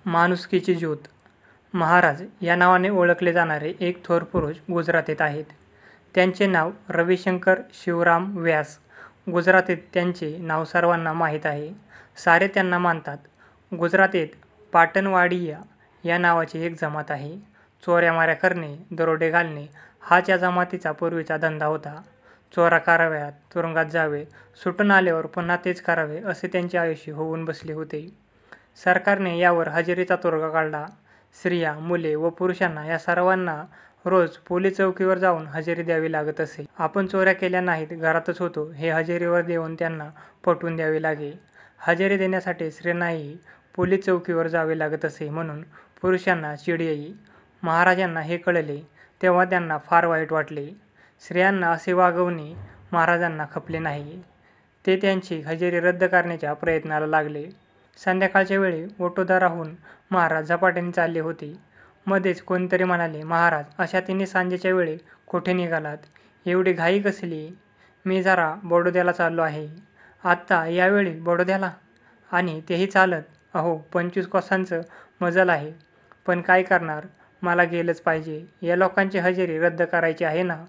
माणुसकीची ज्योत महाराज या नावाने ओळखले जाणारे एक थोर पुरुष गुजरातीत आहेत. त्यांचे नाव रविशंकर शिवराम व्यास. गुजरातीत त्यांचे नाव सर्वांना माहीत आहे. सारे त्यांना मानतात. गुजरातीत पाटणवाडिया या नावाची एक जमात आहे. चोऱ्यामाऱ्या करणे, दरोडे घालणे हाच या जमातीचा पूर्वीचा धंदा होता. चोरा कराव्यात, तुरुंगात जावे, सुटून आल्यावर पुन्हा तेच करावे असे त्यांचे आयुष्य होऊन बसले होते. सरकारने यावर हजेरीचा तोडगा काढला. स्त्रिया, मुले व पुरुषांना या सर्वांना रोज पोलीस चौकीवर जाऊन हजेरी द्यावी लागत असे. आपण चोऱ्या केल्या नाहीत, घरातच होतो हे हजेरीवर देऊन त्यांना पटवून द्यावे लागे. हजेरी देण्यासाठी स्त्रियांनाही पोलीस चौकीवर जावे लागत असे म्हणून पुरुषांना चीड येई. महाराजांना हे कळले तेव्हा त्यांना फार वाईट वाटले. स्त्रियांना असे वागवणे महाराजांना खपले नाही. ते त्यांची हजेरी रद्द करण्याच्या प्रयत्नाला लागले. संध्याकाळच्या वेळी वटोदराहून महाराज झपाट्याने चालले होते. मध्येच कोणीतरी म्हणाले, महाराज अशा तिन्ही सांजेच्या वेळी कुठे निघालात? एवढी घाई कसली? मी जरा बडोद्याला चाललो आहे. आत्ता यावेळी बडोद्याला? आणि तेही चालत? अहो 25 कोसांचं मजल आहे. पण काय करणार, मला गेलंच पाहिजे. या लोकांची हजेरी रद्द करायची आहे ना,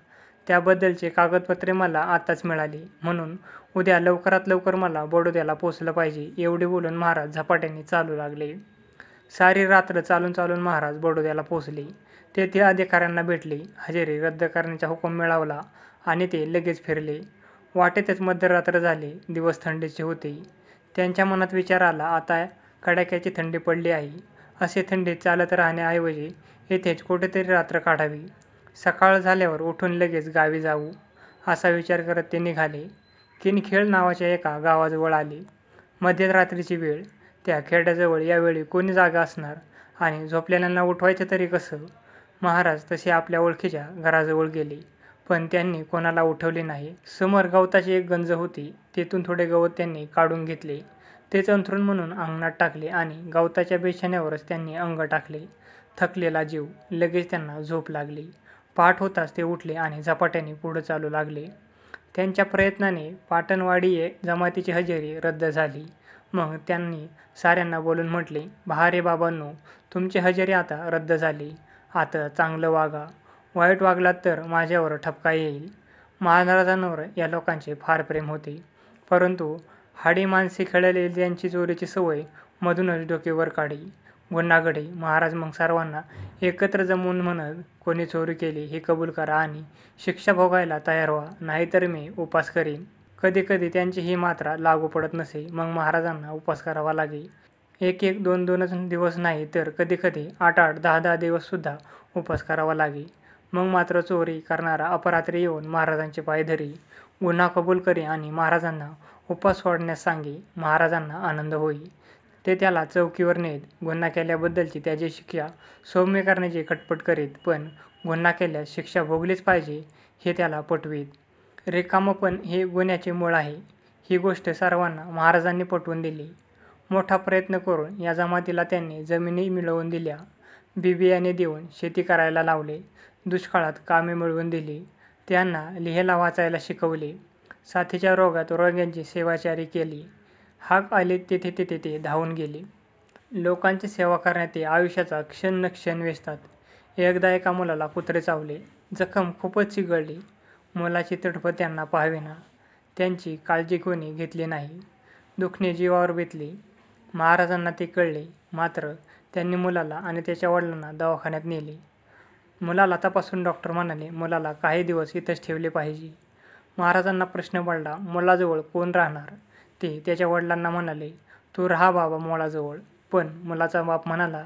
त्याबद्दलचे कागदपत्रे मला आत्ताच मिळाली, म्हणून उद्या लवकरात लवकर मला बडोद्याला पोचलं पाहिजे. एवढे बोलून महाराज झपाट्याने चालू लागले. सारी रात्र चालून चालून महाराज बडोद्याला पोचले. तेथे अधिकाऱ्यांना भेटले. हजेरी रद्द करण्याचा हुकूम मिळवला आणि ते लगेच फिरले. वाटेतच मध्यरात्र झाली. दिवस थंडीचे होते. त्यांच्या मनात विचार आला, आता कडाक्याची थंडी पडली आहे. असे थंडीत चालत राहण्याऐवजी येथेच कुठेतरी रात्र काढावी. सकाळ झाल्यावर उठून लगेच गावी जाऊ असा विचार करत ते निघाले. किनखेड नावाच्या एका गावाजवळ आले. मध्यरात्रीची वेळ. त्या खेड्याजवळ यावेळी कोणी जागा असणार आणि झोपलेल्यांना उठवायचं तरी कसं? महाराज तसे आपल्या ओळखीच्या घराजवळ गेले, पण त्यांनी कोणाला उठवले नाही. समोर गवताची एक गंज होती. तेथून थोडे गवत त्यांनी काढून घेतले. तेच अंथरूण म्हणून अंगणात टाकले आणि गवताच्या बेशण्यावरच त्यांनी अंग टाकले. थकलेला जीव. लगेच त्यांना झोप लागली. पहाट होताच ते उठले आणि झपाट्याने पुढे चालू लागले. त्यांच्या प्रयत्नाने पाटणवाडी जमातीची हजेरी रद्द झाली. मग त्यांनी साऱ्यांना बोलून म्हटले, रे बाबांनो, तुमची हजेरी आता रद्द झाली. आता चांगलं वागा. वाईट वागलात तर माझ्यावर ठपका येईल. महाराजांवर या लोकांचे फार प्रेम होते, परंतु हाडी माणसे खेळलेली त्यांची चोरीची सवय मधूनच डोके काढी. गुन्हा घडे. महाराज मग सर्वांना एकत्र जमवून म्हणत, कोणी चोरी केली हे कबूल करा आणि शिक्षा भोगायला तयार व्हा, नाहीतर मी उपास करीन. कधी कधी त्यांची ही मात्रा लागू पडत नसे. मग महाराजांना उपास करावा लागे. एक 2 दिवस नाही तर कधी कधी 8 10 दिवस सुद्धा उपास करावा लागे. मग मात्र चोरी करणारा अपरात्री येऊन महाराजांचे पाय धरी, गुन्हा कबूल करी आणि महाराजांना उपास सोडण्यास सांगे. महाराजांना आनंद होई. ते त्याला चौकीवर नेत. गुन्हा केल्याबद्दलची त्याची शिक्षा सौम्य करण्याची खटपट करीत, पण गुन्हा केल्यास शिक्षा भोगलीच पाहिजे हे त्याला पटवीत. रिकामपण हे गुन्ह्याचे मूळ आहे. ही गोष्ट सर्वांना महाराजांनी पटवून दिली. मोठा प्रयत्न करून या जमातीला त्यांनी जमिनी मिळवून दिल्या. बियाणे देऊन शेती करायला लावले. दुष्काळात कामे मिळवून दिली. त्यांना लिहायला वाचायला शिकवले. साथीच्या रोगात रोग्यांची सेवाचारी केली. हाक आले तेथे तेथे ते धावून गेले. लोकांची सेवा करण्यात ते आयुष्याचा क्षण न क्षण वेचतात. एकदा एका मुलाला कुत्रे चावले. जखम खूपच चिघळली. मुलाची तडफड त्यांना पाहावेना. त्यांची काळजी कोणी घेतली नाही. दुखणे जीवावर बेतले. महाराजांना ते कळले. मात्र त्यांनी मुलाला आणि त्याच्या वडिलांना दवाखान्यात नेले. मुलाला तपासून डॉक्टर म्हणाले, मुलाला काही दिवस इथंच ठेवले पाहिजे. महाराजांना प्रश्न पडला, मुलाजवळ कोण राहणार? ते त्याच्या वडिलांना म्हणाले, तू राहा बाबा मुलाजवळ. पण मुलाचा बाप म्हणाला,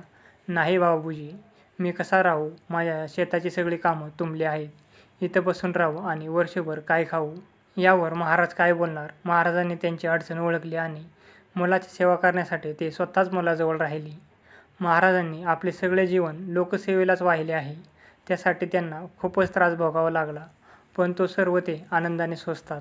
नाही बाबूजी, मी कसा राहू? माझ्या शेताची सगळी कामं तुंबली आहेत. इथं बसून राहू आणि वर्षभर काय खाऊ? यावर महाराज काय बोलणार? महाराजांनी त्यांची अडचण ओळखली आणि मुलाची सेवा करण्यासाठी ते स्वतःच मुलाजवळ राहिले. महाराजांनी आपले सगळे जीवन लोकसेवेलाच वाहिले आहे. त्यासाठी त्यांना खूपच त्रास भोगावा लागला, पण तो सर्व ते आनंदाने सोसतात.